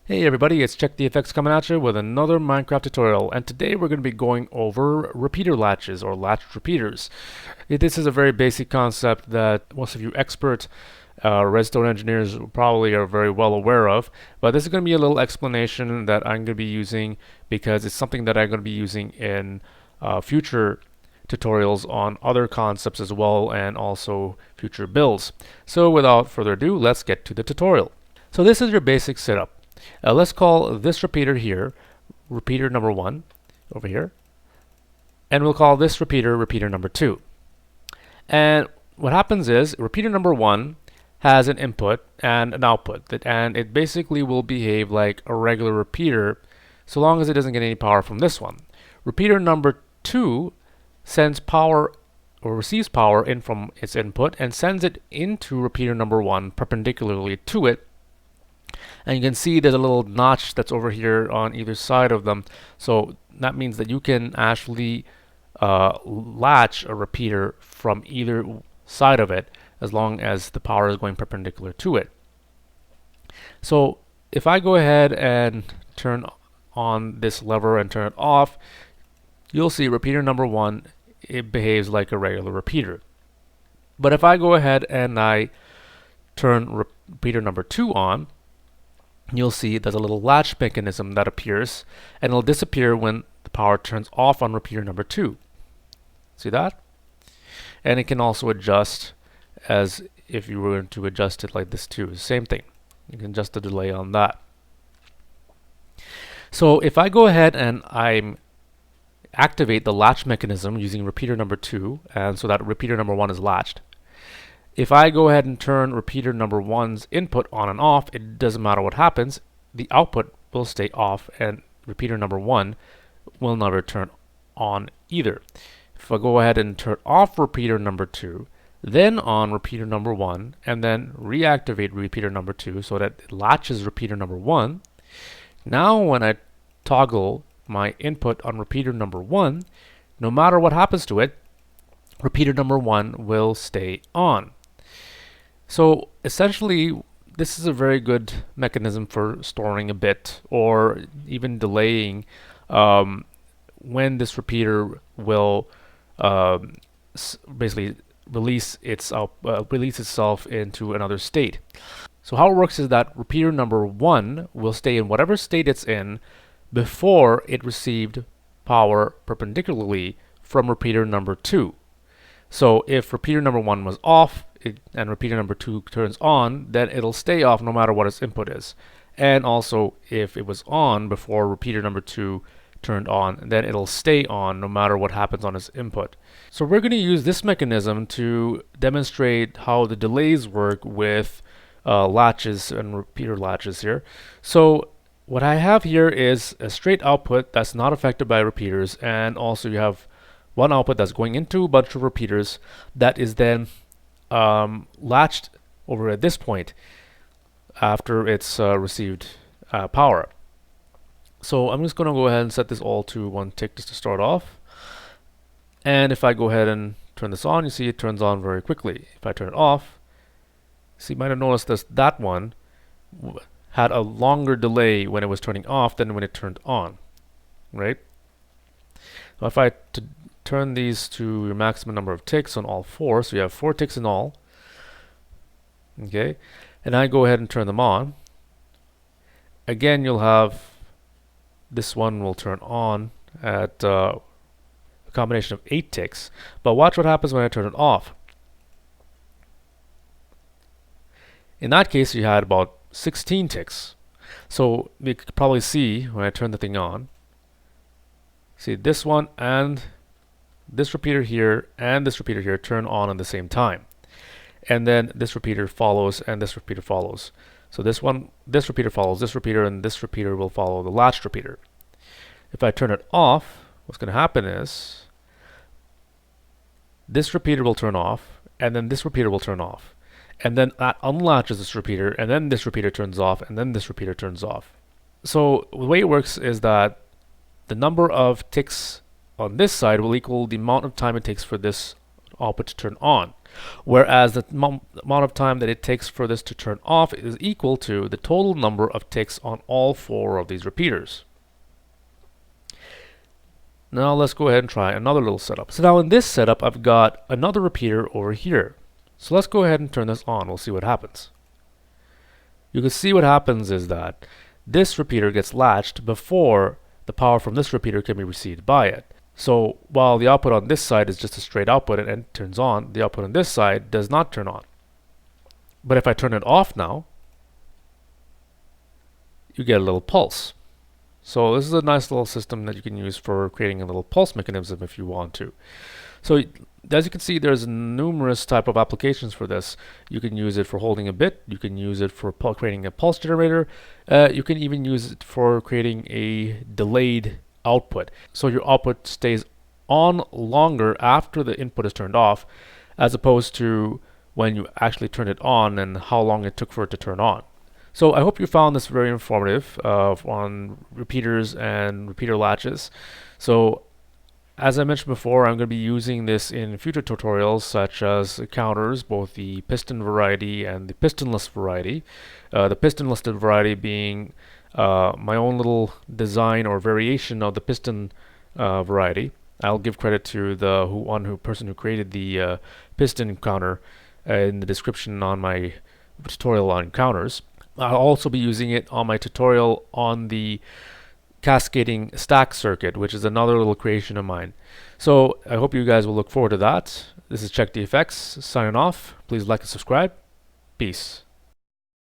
Hey everybody, it's Check the Effects coming at you with another Minecraft tutorial, and today we're going to be going over repeater latches or latch repeaters. This is a very basic concept that most of you expert redstone engineers probably are very well aware of, but this is going to be a little explanation that I'm going to be using because it's something that I'm going to be using in future tutorials on other concepts as well, and also future builds. So without further ado, let's get to the tutorial. So this is your basic setup. Let's call this repeater here repeater number 1 over here, and we'll call this repeater repeater number 2. And what happens is repeater number 1 has an input and an output, and it basically will behave like a regular repeater so long as it doesn't get any power from this one. Repeater number 2 sends power or receives power in from its input and sends it into repeater number 1 perpendicularly to it. And you can see there's a little notch that's over here on either side of them. So that means that you can actually latch a repeater from either side of it as long as the power is going perpendicular to it. So if I go ahead and turn on this lever and turn it off, you'll see repeater number 1, it behaves like a regular repeater. But if I go ahead and I turn repeater number 2 on, you'll see there's a little latch mechanism that appears, and it'll disappear when the power turns off on repeater number 2. See that? And it can also adjust as if you were to adjust it like this too. Same thing. You can adjust the delay on that. So if I go ahead and I activate the latch mechanism using repeater number 2, and so that repeater number 1 is latched. If I go ahead and turn repeater number 1's input on and off, it doesn't matter what happens, the output will stay off and repeater number 1 will never turn on either. If I go ahead and turn off repeater number 2, then on repeater number 1, and then reactivate repeater number 2 so that it latches repeater number 1, now when I toggle my input on repeater number 1, no matter what happens to it, repeater number 1 will stay on. So essentially, this is a very good mechanism for storing a bit or even delaying when this repeater will basically release itself into another state. So how it works is that repeater number 1 will stay in whatever state it's in before it received power perpendicularly from repeater number 2. So if repeater number 1 was off and repeater number 2 turns on, then it'll stay off no matter what its input is. And also if it was on before repeater number 2 turned on, then it'll stay on no matter what happens on its input. So we're going to use this mechanism to demonstrate how the delays work with latches and repeater latches here. So what I have here is a straight output that's not affected by repeaters, and also you have one output that's going into a bunch of repeaters that is then latched over at this point after it's received power. So I'm just going to go ahead and set this all to 1 tick just to start off. And if I go ahead and turn this on, you see it turns on very quickly. If I turn it off, so you might have noticed that one had a longer delay when it was turning off than when it turned on, right? So if I turn these to your maximum number of ticks on all 4, so you have 4 ticks in all, okay, and I go ahead and turn them on, again you'll have this one will turn on at a combination of 8 ticks, but watch what happens when I turn it off. In that case you had about 16 ticks. So you could probably see when I turn the thing on, see this one and this repeater here and this repeater here turn on at the same time, and then this repeater follows and this repeater follows. So this repeater follows this repeater, and this repeater will follow the latched repeater. If I turn it off, what's going to happen is this repeater will turn off, and then this repeater will turn off, and then that unlatches this repeater, and then this repeater turns off, and then this repeater turns off. So the way it works is that the number of ticks on this side will equal the amount of time it takes for this output to turn on. whereas the amount of time that it takes for this to turn off is equal to the total number of ticks on all 4 of these repeaters. Now let's go ahead and try another little setup. So now in this setup, I've got another repeater over here. So let's go ahead and turn this on. We'll see what happens. You can see what happens is that this repeater gets latched before the power from this repeater can be received by it. So while the output on this side is just a straight output and it turns on, the output on this side does not turn on. But if I turn it off now, you get a little pulse. So this is a nice little system that you can use for creating a little pulse mechanism if you want to. So as you can see, there's numerous type of applications for this. You can use it for holding a bit. You can use it for creating a pulse generator. You can even use it for creating a delayed output. So your output stays on longer after the input is turned off, as opposed to when you actually turn it on and how long it took for it to turn on. So I hope you found this very informative on repeaters and repeater latches. So as I mentioned before, I'm going to be using this in future tutorials such as counters, both the piston variety and the pistonless variety. The pistonless variety being my own little design or variation of the piston variety. I'll give credit to the person who created the piston counter in the description on my tutorial on counters. I'll also be using it on my tutorial on the cascading stack circuit, which is another little creation of mine. So I hope you guys will look forward to that. This is Check the Effects signing off. Please like and subscribe. Peace.